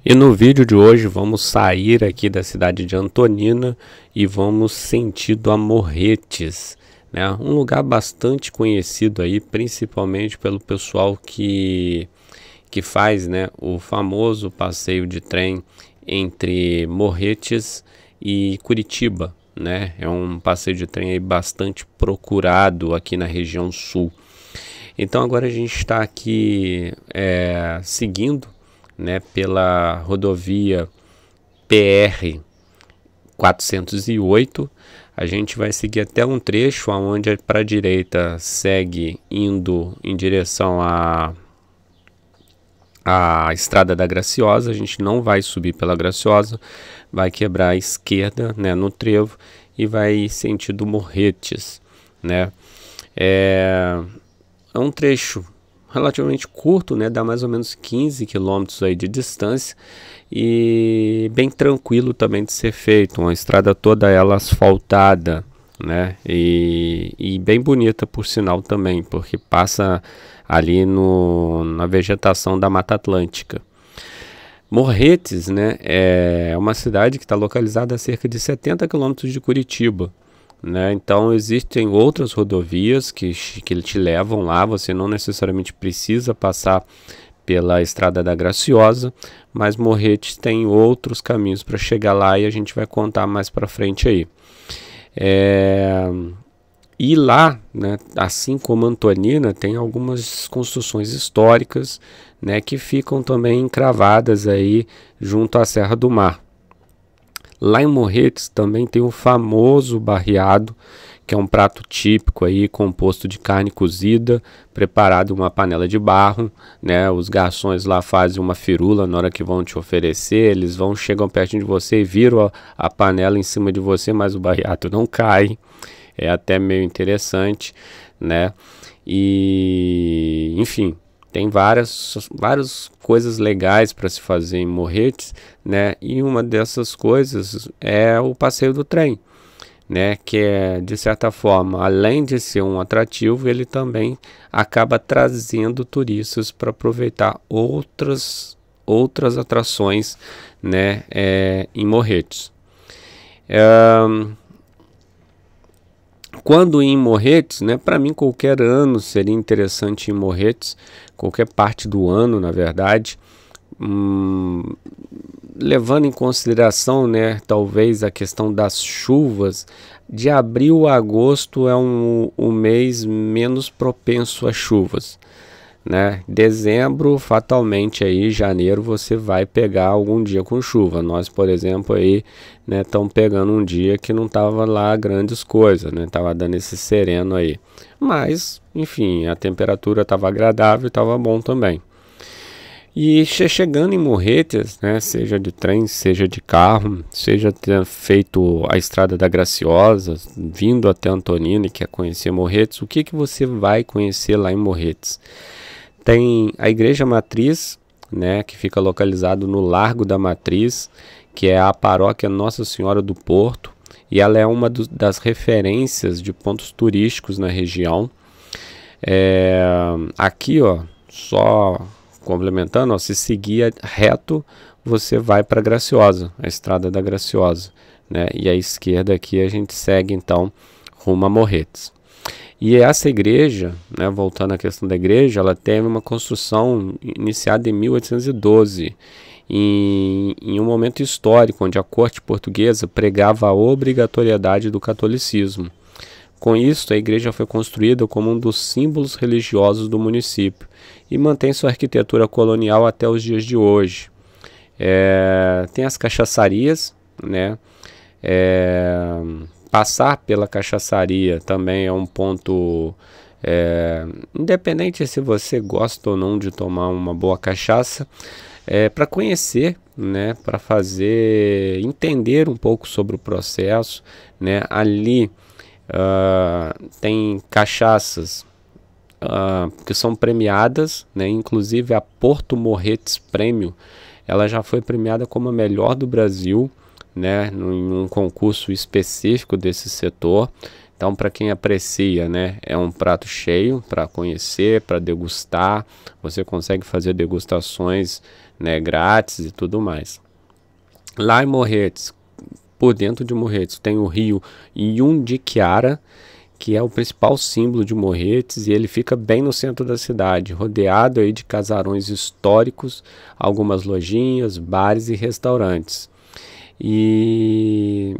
E no vídeo de hoje vamos sair aqui da cidade de Antonina e vamos sentido a Morretes, né? Um lugar bastante conhecido aí, principalmente pelo pessoal que faz, né, o famoso passeio de trem entre Morretes e Curitiba, né? É um passeio de trem aí bastante procurado aqui na região sul. Então agora a gente está aqui seguindo, né, pela rodovia PR 408. A gente vai seguir até um trecho onde para a direita segue indo em direção à Estrada da Graciosa. A gente não vai subir pela Graciosa, vai quebrar à esquerda, né, no trevo e vai sentido Morretes, né? É um trecho relativamente curto, né? Dá mais ou menos 15 quilômetros aí de distância e bem tranquilo também de ser feito. Uma estrada toda ela asfaltada, né? E bem bonita por sinal também, porque passa ali na vegetação da Mata Atlântica. Morretes, né, é uma cidade que está localizada a cerca de 70 quilômetros de Curitiba, né? Então existem outras rodovias que te levam lá. Você não necessariamente precisa passar pela Estrada da Graciosa, mas Morretes tem outros caminhos para chegar lá e a gente vai contar mais para frente aí. E lá, né, assim como Antonina, tem algumas construções históricas, né, que ficam também encravadas aí junto à Serra do Mar. Lá em Morretes também tem o famoso barreado, que é um prato típico aí, composto de carne cozida, preparado em uma panela de barro, né? Os garçons lá fazem uma firula na hora que vão te oferecer, eles chegam pertinho de você e viram a panela em cima de você, mas o barreado não cai. É até meio interessante, né? E, enfim, tem várias coisas legais para se fazer em Morretes, né? E uma dessas coisas é o passeio do trem, né? Que é, de certa forma, além de ser um atrativo, ele também acaba trazendo turistas para aproveitar outras atrações, né? Em Morretes. Quando em Morretes, né, para mim qualquer ano seria interessante em Morretes, qualquer parte do ano, na verdade, levando em consideração, né, talvez a questão das chuvas. De abril a agosto é um mês menos propenso a chuvas, né? Dezembro, fatalmente aí, janeiro você vai pegar algum dia com chuva. Nós, por exemplo, aí, né, estamos pegando um dia que não tava lá grandes coisas, né? Tava dando esse sereno aí. Mas, enfim, a temperatura tava agradável e tava bom também. E chegando em Morretes, né, seja de trem, seja de carro, seja ter feito a Estrada da Graciosa, vindo até Antonina e quer conhecer Morretes, o que você vai conhecer lá em Morretes? Tem a Igreja Matriz, né, que fica localizado no Largo da Matriz, que é a paróquia Nossa Senhora do Porto, e ela é uma das referências de pontos turísticos na região. Aqui, ó, só complementando, ó, se seguir reto, você vai para Graciosa, a Estrada da Graciosa, né? E à esquerda aqui a gente segue então rumo a Morretes. E essa igreja, né, voltando à questão da igreja, ela teve uma construção iniciada em 1812, em um momento histórico onde a corte portuguesa pregava a obrigatoriedade do catolicismo. Com isso, a igreja foi construída como um dos símbolos religiosos do município e mantém sua arquitetura colonial até os dias de hoje. Tem as cachaçarias, né? Passar pela cachaçaria também é um ponto, independente se você gosta ou não de tomar uma boa cachaça, para conhecer, né, para entender um pouco sobre o processo, né? Ali tem cachaças que são premiadas, né? Inclusive a Porto Morretes Prêmio, ela já foi premiada como a melhor do Brasil, né, em um concurso específico desse setor. Então, para quem aprecia, né, é um prato cheio para conhecer, para degustar. Você consegue fazer degustações, né, grátis e tudo mais. Lá em Morretes, por dentro de Morretes, tem o rio Iundiquiara, que é o principal símbolo de Morretes, e ele fica bem no centro da cidade, rodeado aí de casarões históricos, algumas lojinhas, bares e restaurantes. E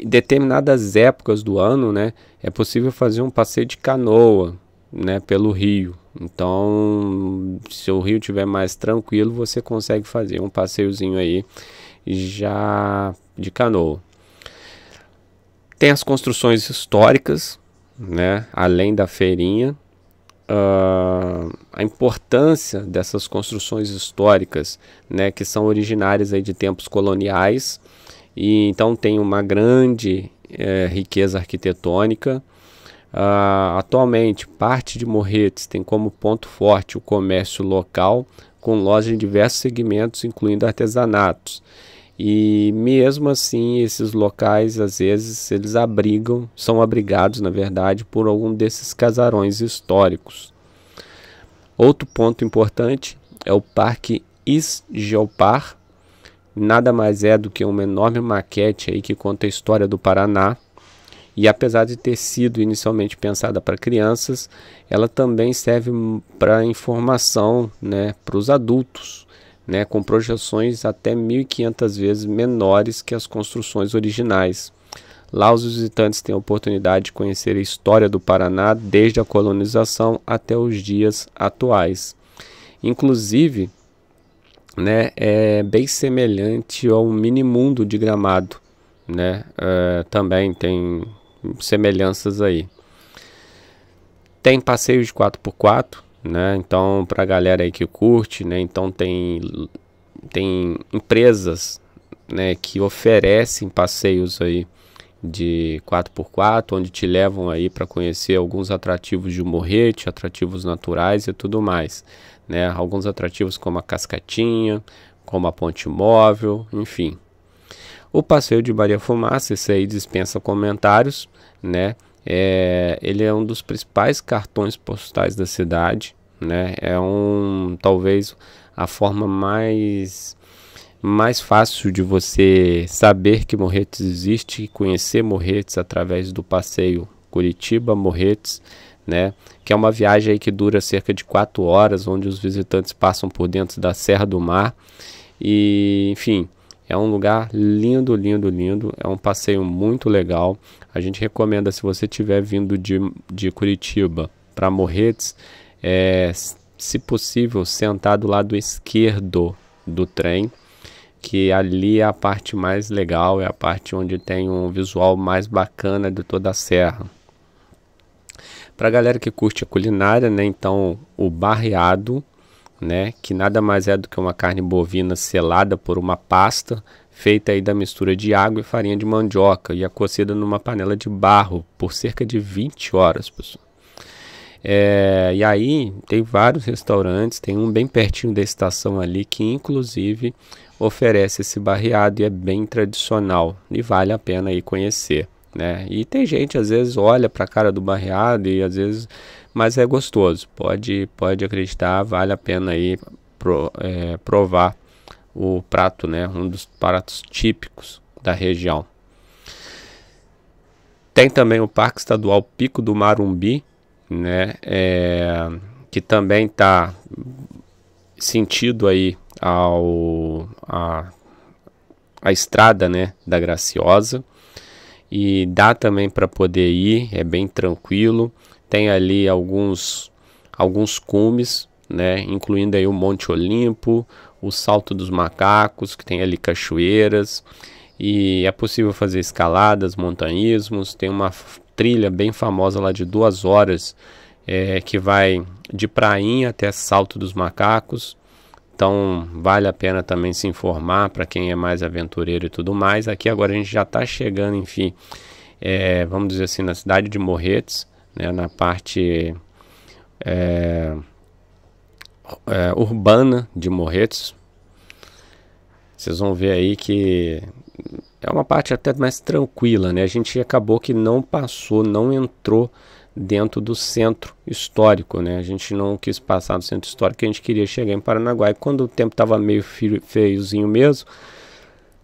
em determinadas épocas do ano, né, é possível fazer um passeio de canoa, né, pelo rio. Então, se o rio estiver mais tranquilo, você consegue fazer um passeiozinho aí já de canoa. Tem as construções históricas, né, além da feirinha. A importância dessas construções históricas, né, que são originárias aí de tempos coloniais, e então tem uma grande riqueza arquitetônica. Atualmente, parte de Morretes tem como ponto forte o comércio local, com lojas em diversos segmentos, incluindo artesanatos. E mesmo assim, esses locais, às vezes, eles são abrigados, na verdade, por algum desses casarões históricos. Outro ponto importante é o Parque Isgeopar. Nada mais é do que uma enorme maquete aí que conta a história do Paraná. E apesar de ter sido inicialmente pensada para crianças, ela também serve para informação, né, para os adultos, né, com projeções até 1.500 vezes menores que as construções originais. Lá os visitantes têm a oportunidade de conhecer a história do Paraná desde a colonização até os dias atuais. Inclusive, né, é bem semelhante ao mini mundo de Gramado, né? Também tem semelhanças aí. Tem passeio de 4x4, né? Então, para a galera aí que curte, né? Então tem empresas, né, que oferecem passeios aí de 4x4, onde te levam aí para conhecer alguns atrativos de Morrete, atrativos naturais e tudo mais, né? Alguns atrativos como a Cascatinha, como a Ponte Móvel, enfim. O passeio de Maria Fumaça, esse aí dispensa comentários, né? Ele é um dos principais cartões postais da cidade, né? Talvez a forma mais fácil de você saber que Morretes existe e conhecer Morretes através do passeio Curitiba-Morretes, né? Que é uma viagem aí que dura cerca de 4 horas, onde os visitantes passam por dentro da Serra do Mar. E, enfim, é um lugar lindo, lindo, lindo. É um passeio muito legal. A gente recomenda, se você estiver vindo de Curitiba para Morretes, se possível, sentar do lado esquerdo do trem, que ali é a parte mais legal, é a parte onde tem um visual mais bacana de toda a serra. Para a galera que curte a culinária, né, então o barreado, né, que nada mais é do que uma carne bovina selada por uma pasta, feita aí da mistura de água e farinha de mandioca, e é cozida numa panela de barro por cerca de 20 horas, pessoal. E aí tem vários restaurantes, tem um bem pertinho da estação ali, que inclusive oferece esse barreado, e é bem tradicional, e vale a pena aí conhecer, né? E tem gente, às vezes, olha para a cara do barreado, e às vezes, mas é gostoso, pode acreditar, vale a pena aí provar o prato, né? Um dos pratos típicos da região. Tem também o Parque Estadual Pico do Marumbi, né? Que também está sentido aí a estrada, né, da Graciosa, e dá também para poder ir, é bem tranquilo. Tem ali alguns cumes, né, incluindo aí o Monte Olimpo, o Salto dos Macacos, que tem ali cachoeiras, e é possível fazer escaladas, montanhismos. Tem uma trilha bem famosa lá de 2 horas, que vai de Prainha até Salto dos Macacos. Então vale a pena também se informar para quem é mais aventureiro e tudo mais. Aqui agora a gente já está chegando, enfim, vamos dizer assim, na cidade de Morretes, né, na parte urbana de Morretes. Vocês vão ver aí que é uma parte até mais tranquila, né? A gente acabou que não passou, não entrou dentro do centro histórico, né? A gente não quis passar no centro histórico, a gente queria chegar em Paranaguá. E quando o tempo estava meio feiozinho mesmo,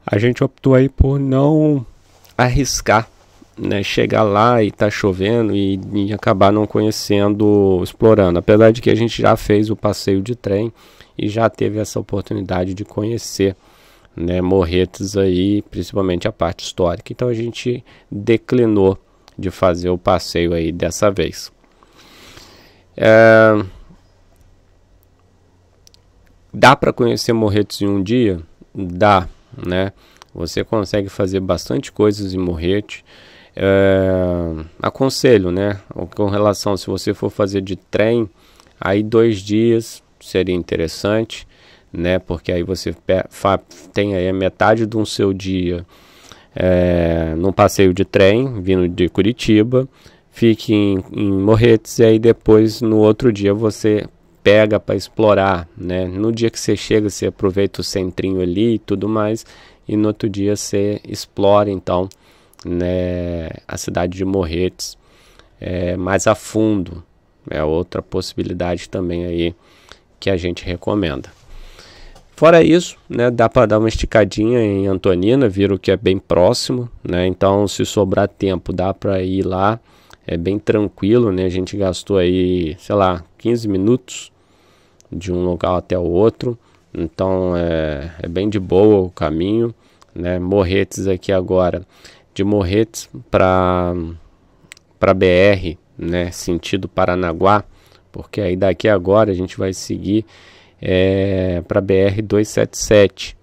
a gente optou aí por não arriscar, né? Chegar lá e tá chovendo e acabar não conhecendo, explorando. Apesar de que a gente já fez o passeio de trem e já teve essa oportunidade de conhecer, né, Morretes aí, principalmente a parte histórica. Então a gente declinou de fazer o passeio aí dessa vez. Dá para conhecer Morretes em um dia? Dá, né? Você consegue fazer bastante coisas em Morretes. Aconselho, né? Com relação, se você for fazer de trem, aí 2 dias seria interessante, né? Porque aí você tem aí a metade do seu dia num passeio de trem vindo de Curitiba, fique em Morretes, e aí depois no outro dia você pega para explorar, né? No dia que você chega, você aproveita o centrinho ali e tudo mais, e no outro dia você explora então, né, a cidade de Morretes mais a fundo. É outra possibilidade também aí que a gente recomenda. Fora isso, né, dá para dar uma esticadinha em Antonina, viram que é bem próximo, né? Então, se sobrar tempo, dá para ir lá, é bem tranquilo, né? A gente gastou aí, sei lá, 15 minutos de um local até o outro, então é bem de boa o caminho, né? Morretes aqui agora, de Morretes para BR, né, sentido Paranaguá, porque aí daqui agora a gente vai seguir para BR 277,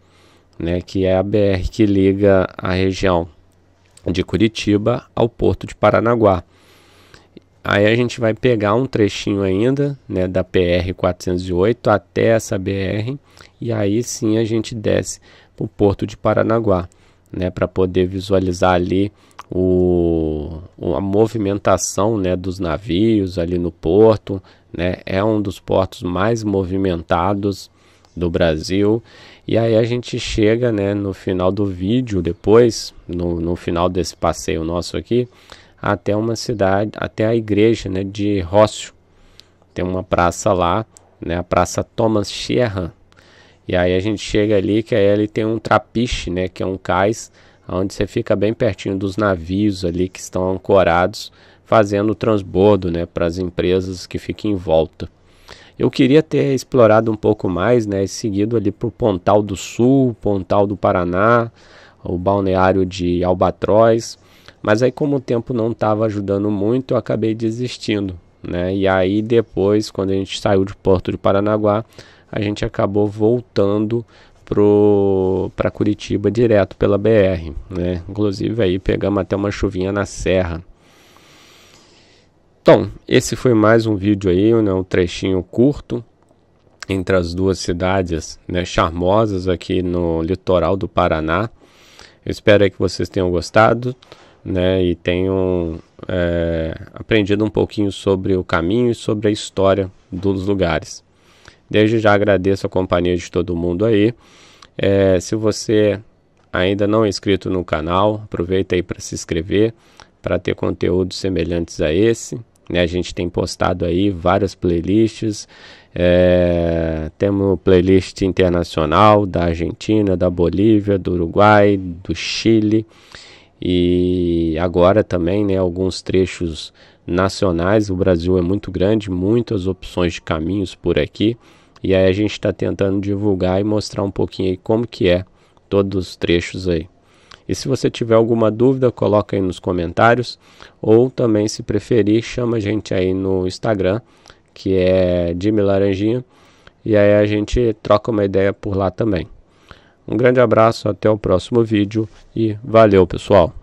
né, que é a BR que liga a região de Curitiba ao Porto de Paranaguá. Aí a gente vai pegar um trechinho ainda, né, da PR 408 até essa BR, e aí sim a gente desce para o Porto de Paranaguá, né, para poder visualizar ali a movimentação, né, dos navios ali no porto, né? É um dos portos mais movimentados do Brasil. E aí a gente chega, né, no final do vídeo, depois, no final desse passeio nosso aqui, até uma cidade, até a igreja, né, de Rócio. Tem uma praça lá, né, a Praça Thomas Scherrer. E aí a gente chega ali, que aí ele tem um trapiche, né, que é um cais, onde você fica bem pertinho dos navios ali que estão ancorados, fazendo o transbordo, né, para as empresas que ficam em volta. Eu queria ter explorado um pouco mais, né, seguido ali para o Pontal do Sul, Pontal do Paraná, o balneário de Albatroz, mas aí como o tempo não estava ajudando muito, eu acabei desistindo, né, e aí depois, quando a gente saiu de Porto de Paranaguá, a gente acabou voltando para Curitiba direto pela BR, né? Inclusive aí pegamos até uma chuvinha na serra. Então, esse foi mais um vídeo aí, né? Um trechinho curto entre as duas cidades, né, charmosas aqui no litoral do Paraná. Eu espero aí que vocês tenham gostado, né? E tenham aprendido um pouquinho sobre o caminho e sobre a história dos lugares. Desde já agradeço a companhia de todo mundo aí. Se você ainda não é inscrito no canal, aproveita aí para se inscrever, para ter conteúdos semelhantes a esse, né? A gente tem postado aí várias playlists, temos playlist internacional da Argentina, da Bolívia, do Uruguai, do Chile, e agora também, né, alguns trechos nacionais. O Brasil é muito grande, muitas opções de caminhos por aqui, e aí a gente está tentando divulgar e mostrar um pouquinho aí como que é todos os trechos aí. E se você tiver alguma dúvida, coloca aí nos comentários, ou também, se preferir, chama a gente aí no Instagram, que é Jimmy Laranjinha, e aí a gente troca uma ideia por lá também. Um grande abraço, até o próximo vídeo e valeu, pessoal!